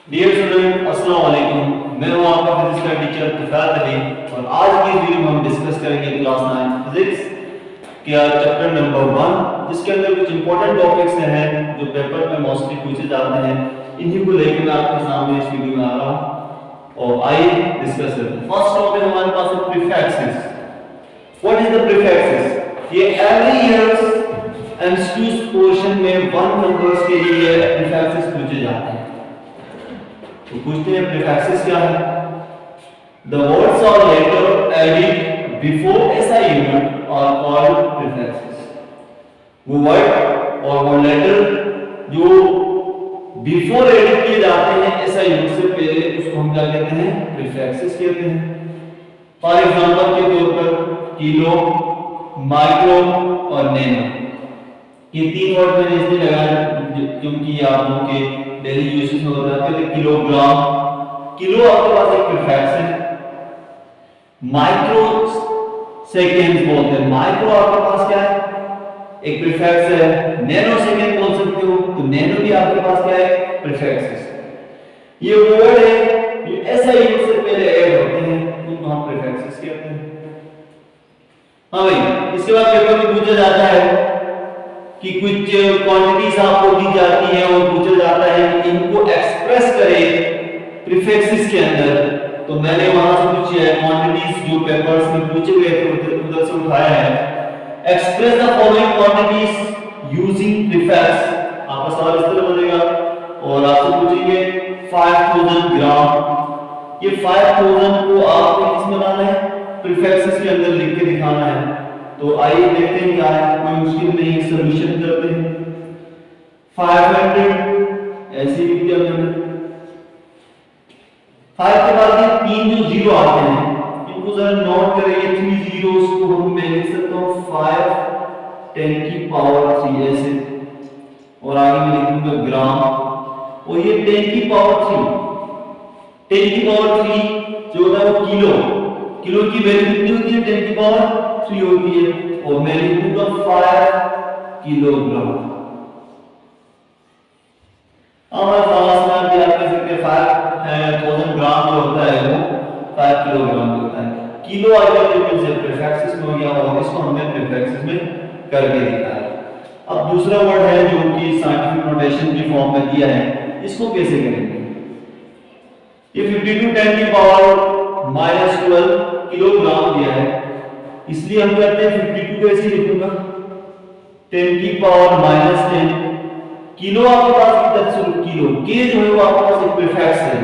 Dear student अस्सलाम वालेकुम। मैं हूं आपका फिजिक्स का टीचर तुफैल अली और आज की वीडियो में हम डिस्कस करेंगे क्लास 9 फिजिक्स के चैप्टर नंबर 1 जिसके अंदर कुछ इंपॉर्टेंट टॉपिक्स हैं जो पेपर में मोस्टली पूछे जाते हैं। इन्हीं को लेकर मैं आपके सामने इस वीडियो में आ रहा हूं और आइए डिस्कस करते हैं। फर्स्ट टॉपिक हमारे पास है prefixes. What is the prefixes? ये एवरी ईयर एमसीक्यू पोर्शन में 1 नंबर्स के लिए प्रीफिक्सेस पूछे जाते हैं। तो पूछते हैं प्रीफिक्सेस क्या है? The words or letter added before SI unit are called prefixes. वो वर्ड और वो लेटर जो बिफोर एडिट किए जाते हैं SI यूनिट से पहले उसको हम क्या कहते हैं? प्रीफिक्सेस कहते हैं। फॉर एग्जांपल के तौर पर किलो, माइक्रो और नैनो, ये तीन वर्ड मैंने इसलिए लगाया क्योंकि आप लोगों के डेली यूजेस में होता है। किलोग्राम, किलो आपके पास एक प्रीफिक्स है। माइक्रो सेकेंड्स बोलते हैं, माइक्रो आपके पास क्या है? एक प्रीफिक्स है। नैनो सेकेंड बोल सकते हो, तो नैनो भी आपके पास क्या है? प्रीफिक्स है। ये वर्ड है ये ऐसा ही से पहले ऐड होते हैं, उनको हम प्रीफिक्सेस कहते हैं। हाँ भाई, इसके बाद पेपर में पूछा जाता है कि कुछ क्वांटिटीज आपको दी जाती हैं और पूछा जाता है कि इनको एक्सप्रेस करें प्रीफिक्सेस के अंदर। तो मैंने वहां से पूछी है क्वांटिटीज जो पेपर्स में पूछे गए थे उधर से उठाया है। Express the following quantities using prefix. आपका सवाल इस तरह बनेगा और आपसे पूछेंगे 5000 ग्राम। ये 5000 को आपको किसमें लाना है? प्रीफिक्सेस के अंदर लिख के दिखाना है। तो आइए देखते हैं क्या है, कोई मुश्किल नहीं, सॉल्यूशन करते हैं। 500 ऐसे लिख दिया मैंने। 5 के बाद ये तीन जो जीरो आते हैं इनको जरा नोट करें। ये 3 जीरोस को हम मैं लिख सकता हूं 5 10 की पावर 3 ऐसे, और आगे मैं लिखूंगा ग्राम, और ये 10 की पावर 3 10 की पावर 3 जो होता है वो किलो, किलो की वैल्यू कितनी होती है? 10 की पावर 3 होती है, और मैं लिखूंगा 5 किलोग्राम। हमारे पास में भी आप कह सकते हैं 5000 ग्राम जो होता है वो 5 किलोग्राम होता है। किलो आइटम से प्रीफिक्सेस में हो गया और इसको हमने प्रीफिक्सेस में करके दिखाया। अब दूसरा वर्ड है जो कि साइंटिफिक नोटेशन की फॉर्म में दिया है, इसको कैसे करेंगे? ये 52 10 की पावर -12 किलोग्राम दिया है, इसलिए हम कहते हैं 52 को ऐसे लिखूंगा 10 की पावर -10। किलो आपके पास कितना? किलो के जो है वो आपके पास एक प्रीफिक्स है,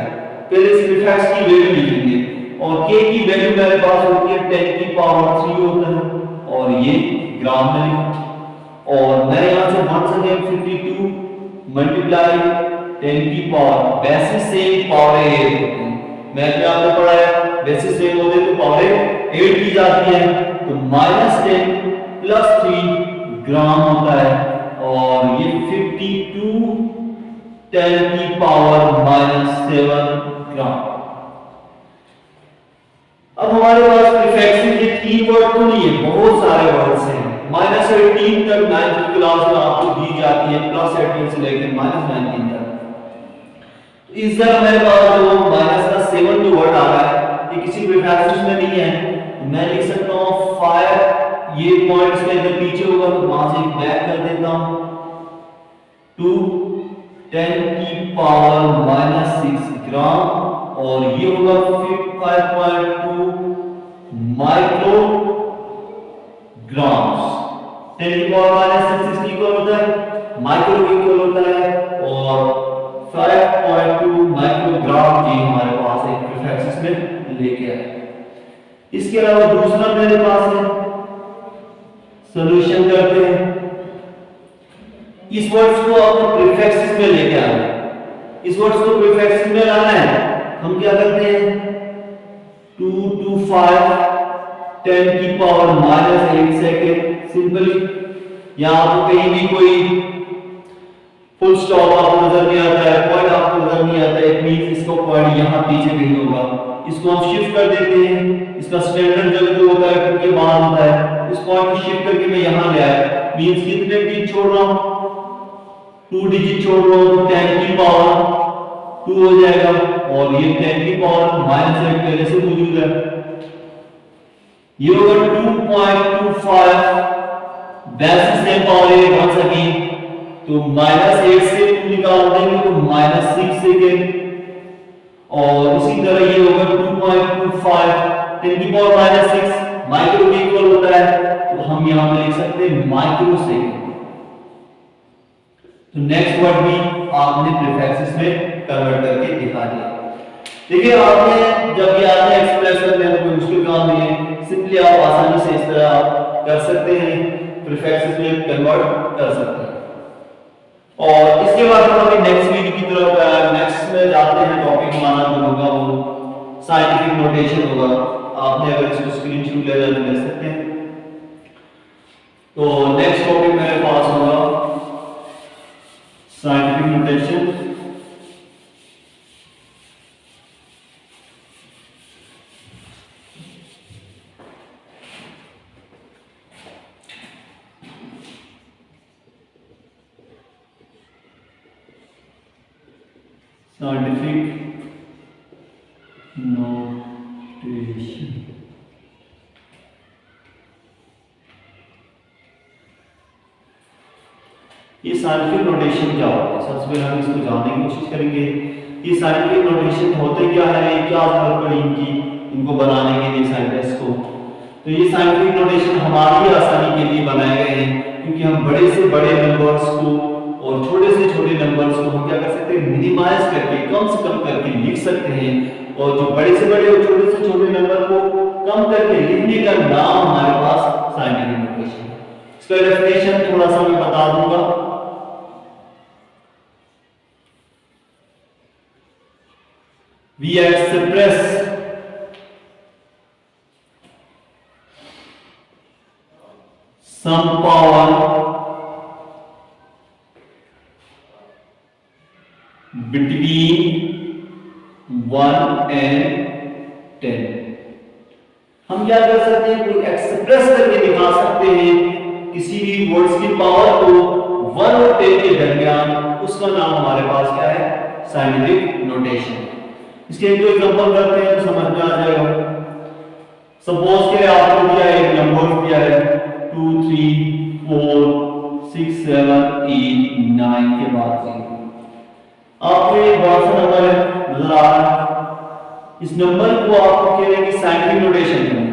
पहले इस प्रीफिक्स की वैल्यू लिखेंगे और के की वैल्यू मेरे पास होती है 10 की पावर 3 होता है, और ये ग्राम में लिखा। और मैं यहां से 1 से 52 मल्टीप्लाई 10 की पावर बेसिस से पावर 8 होती है। मैं क्या आपने पढ़ा है? बेसिस से होते तो पावर 8 की जाती है, तो -10 + 3 ग्राम होता है, और ये 52 10 की पावर -7 ग्राम। अब हमारे पास प्रीफिक्सेस के 3 वर्ड तो नहीं है, बहुत सारे वर्ड्स हैं। -18 तक 9th क्लास में आपको दी जाती है, +18 से लेकर -19 तक। तो इस तरह मेरे पास जो -7 जो वर्ड आ रहा है ये किसी प्रीफिक्सेस में नहीं है, तो मैं लिख सकता हूं 5, ये पॉइंट्स के अंदर पीछे होगा तो वहां से बैक कर देता हूं 2 10 की पावर -6 ग्राम, और ये होगा 5.2 माइक्रो ग्राम्स। 10 की पावर -6 इक्वल होता है माइक्रो इक्वल होता है, और 5.2 माइक्रोग्राम की हमारे पास एक प्रीफिक्सेस में लेके आए। इसके अलावा दूसरा मेरे पास है, सॉल्यूशन करते हैं। इस वर्ड्स को आपको प्रीफिक्सेस में लेके आना है। इस वर्ड्स को प्रीफिक्सेस में लाना है, हम क्या करते हैं 2 to 5 10 की पावर -8 सेकेंड। सिंपली यहां आपको कहीं भी कोई फुल स्टॉप आपको नजर नहीं आता है, पॉइंट आपको नजर नहीं आता है, मींस इसको पॉइंट यहां पीछे कहीं होगा, इसको हम शिफ्ट कर देते हैं। इसका स्टैंडर्ड जगह जो होता है क्योंकि मान होता है, इस पॉइंट को शिफ्ट करके मैं यहां ले आया, मींस कितने डिजिट छोड़ रहा हूं? 2 डिजिट छोड़ रहा हूं, 10 की पावर 2 हो जाएगा और ये 10 की पावर -8 पहले से मौजूद है, ये होगा 2.25 बैलेंस सेम पावर है वन अगेन, तो -8 से 2 निकाल देंगे तो -6 सेकेंड, और इसी तरह ये होगा 2.25 10 की पावर -6 माइक्रो के इक्वल होता है, तो हम यहां पे लिख सकते हैं माइक्रो सेकेंड। तो नेक्स्ट वर्ड भी आपने प्रीफिक्सेस में कन्वर्ट करके दिखा दिया। देखिए आपने जब ये आपने एक्सप्रेस करने में कोई मुश्किल काम नहीं है, सिंपली आप आसानी से इस तरह आप कर सकते हैं, प्रीफिक्सेस में कन्वर्ट कर सकते हैं। और इसके बाद हम अभी नेक्स्ट वीडियो की तरफ नेक्स्ट में जाते हैं। टॉपिक हमारा जो होगा वो साइंटिफिक नोटेशन होगा। आपने अगर इसको स्क्रीनशॉट ले लेना ले सकते हैं। तो नेक्स्ट टॉपिक मेरे पास होगा साइंटिफिक नोटेशन। साइंटिफिक नोटेशन ये साइंटिफिक नोटेशन क्या होता है, सबसे पहले हम इसको जानने की कोशिश करेंगे। ये साइंटिफिक नोटेशन होते क्या है, क्या जरूरत पड़ी इनको बनाने के लिए साइंटिस्ट को। तो ये साइंटिफिक नोटेशन हमारी आसानी के लिए बनाए गए हैं, क्योंकि हम बड़े से बड़े नंबर्स को और छोटे से छोटे नंबर्स को हम क्या कर सकते हैं, मिनिमाइज करके कम से कम करके लिख सकते हैं, और जो बड़े से बड़े और छोटे से छोटे नंबर को कम करके लिखने का नाम हमारे पास साइंटिफिक नोटेशन है। इसका डेफिनेशन थोड़ा सा मैं बता दूंगा। We express some power between 1 and 10। हम क्या कर सकते हैं, कोई एक्सप्रेस करके दिखा सकते हैं किसी भी वर्ड्स की पावर को 1 और 10 के दरमियान, उसका नाम हमारे पास क्या है, साइंटिफिक नोटेशन। इसके एक एग्जांपल करते हैं तो समझ में आ जाएगा। सपोज के आपको दिया एक नंबर दिया है 2 3 4 6 7 8 9 के बाद आपको एक बड़ा सा नंबर है नजर आ रहा है। इस नंबर को आपको कह रहे हैं कि साइंटिफिक नोटेशन करना है।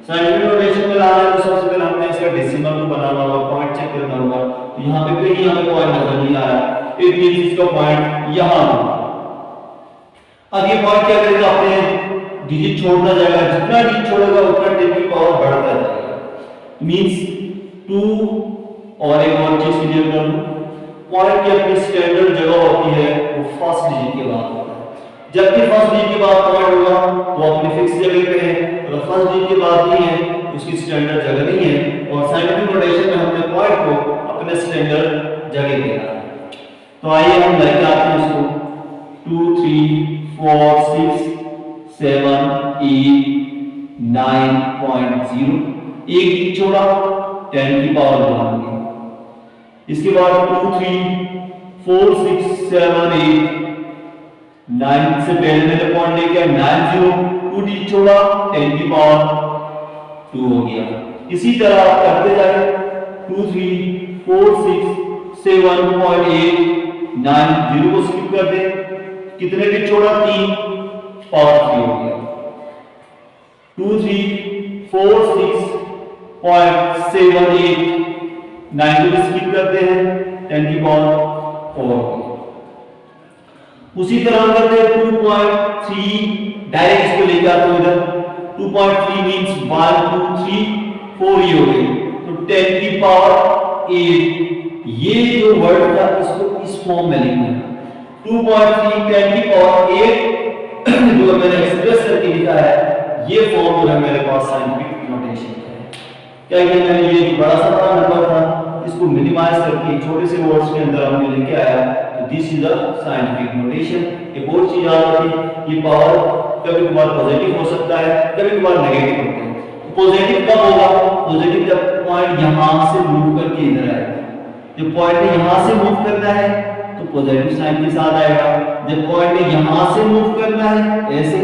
साइंटिफिक नोटेशन में लाना है तो सबसे पहले हमने इसका डेसिमल को बनाना होगा, पॉइंट चेक करना होगा। तो यहाँ पे कहीं हमें पॉइंट नजर नहीं आ रहा, इट मींस इसका पॉइंट यहाँ होगा। अब ये पॉइंट क्या करेगा, अपने डिजिट छोड़ना जाएगा, जितना डिजिट छोड़ेगा उतना 10 की पावर बढ़ता जाएगा। मींस 2 और एक और चीज क्लियर कर दूं, पॉइंट की अपनी स्टैंडर्ड जगह होती है वो फर्स्ट डिजिट के बाद होता है। जब भी फर्स्ट डिजिट के बाद पॉइंट होगा वो अपनी फिक्स जगह पे है, अगर फर्स्ट डिजिट के बाद नहीं है उसकी स्टैंडर्ड जगह नहीं है। और साइंटिफिक नोटेशन में हमने पॉइंट को अपने स्टैंडर्ड जगह पे रखा है। तो आइए हम लेके आते हैं इसको 2 3 4 6 7 8 9.0, एक डिजिट छोड़ा 10 की पावर बढ़ाएंगे। इसके बाद 2 3 4 6 7 8 9 से पहले मैंने पॉइंट लेके 90, 2 डिजिट छोड़ा 10 की पावर 2 हो गया। इसी तरह आप करते जाए 2 3 4 6 7.8 9 0 को स्किप कर दे, कितने डिजिट छोड़ा 3, पावर 3 हो गया। 2 3 4 6.78 9 को स्किप करते हैं 10 की पावर 4 हो गया। उसी तरह हम करते हैं 2.3, डायरेक्ट इसको लेके आते हैं इधर 2.3 मींस 1 2 3 4 ही हो गए, तो 10 की पावर 8। ये जो वर्ड था इसको इस फॉर्म में लिखना है 2.3 10 की पावर 8 जो मैंने एक्सप्रेस करके लिखा है, ये फॉर्म जो है मेरे पास साइंटिफिक नोटेशन है। क्या कि मैंने ये जो बड़ा सा नंबर था इसको मिनिमाइज करके छोटे से वर्ड्स के अंदर हमने लेके आया, तो this is a scientific notation. एक और चीज याद रखिए, ये पावर कभी कभार पॉजिटिव हो सकता है, कभी कभार नेगेटिव होता है। पॉजिटिव कब होगा, पॉजिटिव जब पॉइंट यहां से मूव करके इधर आएगा। जब पॉइंट ने यहां से मूव करना है तो तो पॉजिटिव साइन के साथ आएगा। जब पॉइंट ने यहां से मूव करना है ऐसे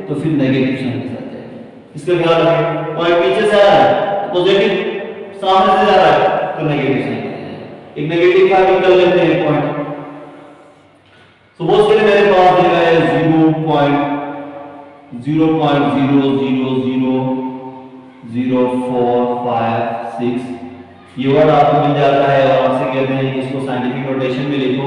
तो फिर नेगेटिव साइन के साथ जाएगा। इसका ख्याल रखें, पॉइंट पीछे से आ रहा है पॉजिटिव, सामने से जा रहा है तो नेगेटिव साइन आएगा। एक नेगेटिव का भी कर लेते हैं पॉइंट। सपोज करें मेरे पास दिया है 0.0000456, ये वर्ड आपको मिल जाता है और आपसे कहते हैं कि इसको साइंटिफिक नोटेशन में लिखो,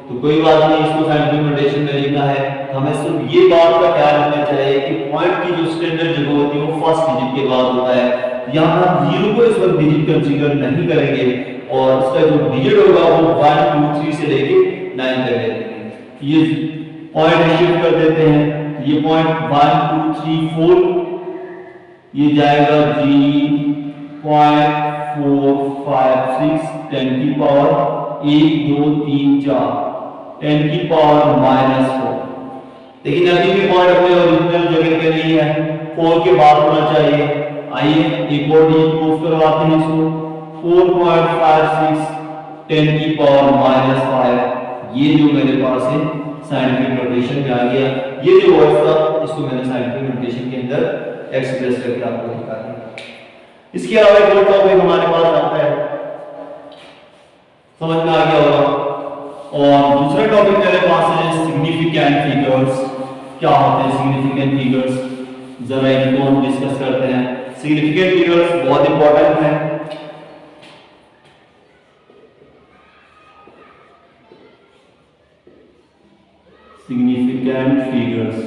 तो कोई बात नहीं, इसको साइंटिफिक नोटेशन में लिखना है तो हमें सिर्फ ये बात का ख्याल रखना चाहिए कि पॉइंट की जो स्टैंडर्ड जगह होती है वो फर्स्ट डिजिट के बाद होता है। यहाँ हम जीरो को इस वक्त डिजिट कंसीडर नहीं करेंगे और इसका जो डिजिट होगा वो 1 2 3 से लेके 9 तक है। ये पॉइंट शिफ्ट कर देते हैं, ये पॉइंट 1 2 3 4 ये जाएगा जी 0.456 10 की पावर 1 2 3 4 10 की पावर -4। लेकिन अभी भी पॉइंट अपने ओरिजिनल जगह पे नहीं है, 4 के बाद होना चाहिए। आइए एक और डिजिट मूव करवाते हैं इसको, 4.56 10 की पावर -5। ये जो मेरे पास है साइंटिफिक नोटेशन में आ गया। ये जो वर्ड था इसको मैंने साइंटिफिक नोटेशन के अंदर एक्सप्रेस करके आपको दिखा दिया। इसके अलावा एक और टॉपिक हमारे पास आता है, समझ में आ गया होगा। और दूसरा टॉपिक मेरे पास है सिग्निफिकेंट फिगर्स। क्या होते हैं सिग्निफिकेंट फिगर्स, जरा इनको हम डिस्कस करते हैं। सिग्निफिकेंट फिगर्स बहुत इंपॉर्टेंट है। सिग्निफिकेंट फिगर्स,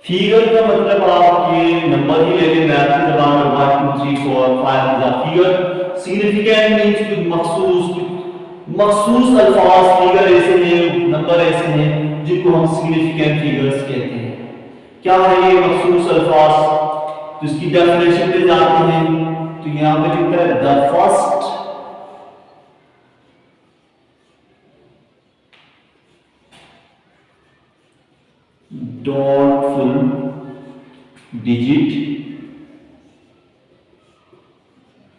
फिगर का मतलब आप ये नंबर ही ले लें, मैथ की जबान में 1 2 3 4 5 is a figure. Significant means कुछ मखसूस अल्फाज, फिगर ऐसे हैं, नंबर ऐसे हैं जिनको हम सिग्निफिकेंट फिगर्स कहते हैं। क्या है ये मखसूस अल्फाज, तो इसकी डेफिनेशन पे जाते हैं तो यहां पे लिखता है द फर्स्ट डॉटफुल डिजिट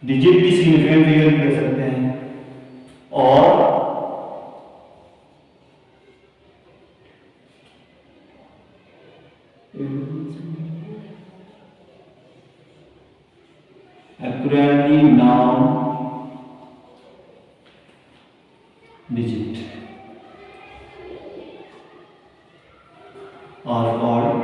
भी सिग्निफिकेंट फिगर कह सकते हैं, और accurately noun digit are called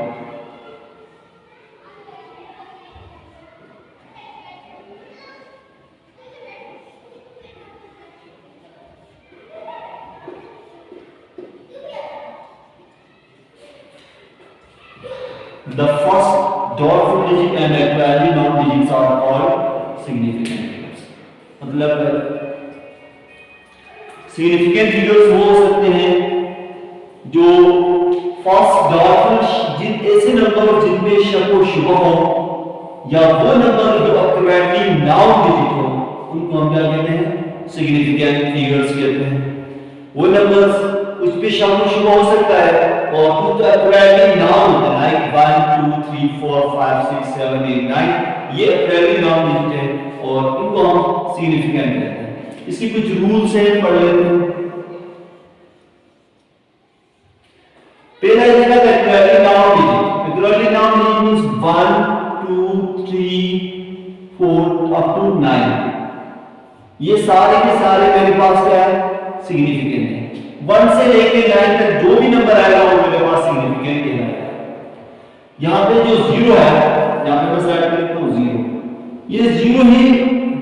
the first dot digit and accurately noun digits are called significant figures। मतलब significant figures वो हो सकते हैं जो फर्स्ट डॉट जिन ऐसे नंबर जिनमें शक व शुबह हो, या वो नंबर जो एक्यूरेटली नाउन डिजिट हो, उनको हम क्या कहते हैं सिग्निफिकेंट फिगर्स कहते हैं। वो नंबर्स उस पे शक व शुबह हो सकता है और कुछ तो एक्यूरेटली नाउन होता है, लाइक 1 2 3 4 5 6 7 8 9, ये एक्यूरेटली नाउन डिजिट है और इनको हम सिग्निफिकेंट कहते हैं। इसके कुछ रूल्स हैं, पढ़ लेते हैं। पहला इसका accurately known digit, accurately known digit means 1 2 3 4 up to 9, ये सारे के सारे मेरे पास क्या है सिग्निफिकेंट है। 1 से लेके 9 तक जो भी नंबर आएगा वो मेरे पास सिग्निफिकेंट कहलाएगा। यहां पे जो 0 है, यहां पे मैं साइड पे लिखता हूं 0, ये 0 ही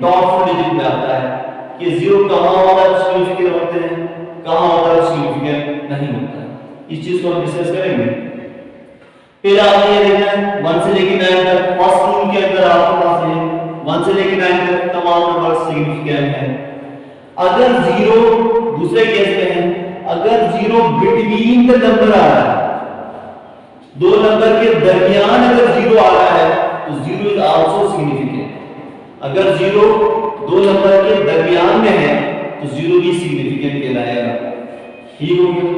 डॉट डिजिट में आता है कि 0 कहां होता है सिग्निफिकेंट होते हैं, कहां होता है सिग्निफिकेंट नहीं होता है। इस चीज को हम डिस्कस करेंगे। फिर आपने ये देखना है 1 से लेके 9 तक, फर्स्ट रूल के अंदर आपके पास है 1 से लेके 9 तक तमाम नंबर सिग्निफिकेंट है। अगर 0 दूसरे केस में है, अगर 0 बिटवीन द नंबर आ रहा है, दो नंबर के दरमियान अगर 0 आ रहा है तो 0 इज आल्सो सिग्निफिकेंट। अगर 0 दो नंबर के दरमियान में है तो 0 भी सिग्निफिकेंट कहलाएगा। ठीक हो गया।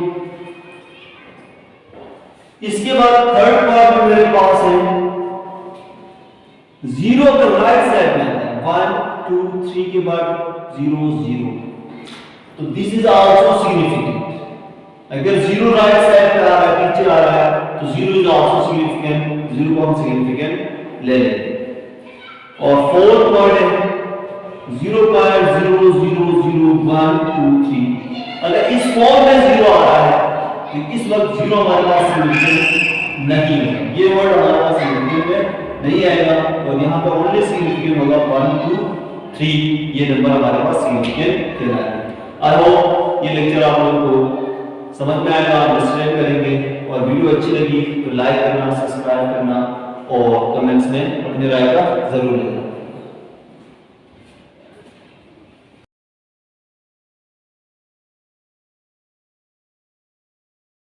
इसके बाद थर्ड पार्ट मेरे पास है 0 का राइट साइड में आता है 1 2 3 के बाद 0 0, तो दिस इज आल्सो सिग्निफिकेंट। अगर 0 राइट साइड पे आ रहा है, पीछे आ रहा है, तो 0 इज आल्सो सिग्निफिकेंट, 0 को हम सिग्निफिकेंट ले लेंगे। और फोर्थ वर्ड है 0.0000123। अगर इस फॉर्म में 0 आ रहा है तो इस वक्त 0 हमारे पास सिग्निफिकेंट नहीं है, ये वर्ड हमारे पास सिग्निफिकेंट में नहीं आएगा, और यहाँ पे ओनली सिग्निफिकेंट होगा 1 2 3, ये नंबर हमारे पास सिग्निफिकेंट कहलाएगा। आई होप ये लेक्चर आप लोगों को समझ में आएगा, अंडरस्टैंड करेंगे। और वीडियो अच्छी लगी तो लाइक करना, सब्सक्राइब करना और कमेंट्स में अपनी राय का जरूर देना।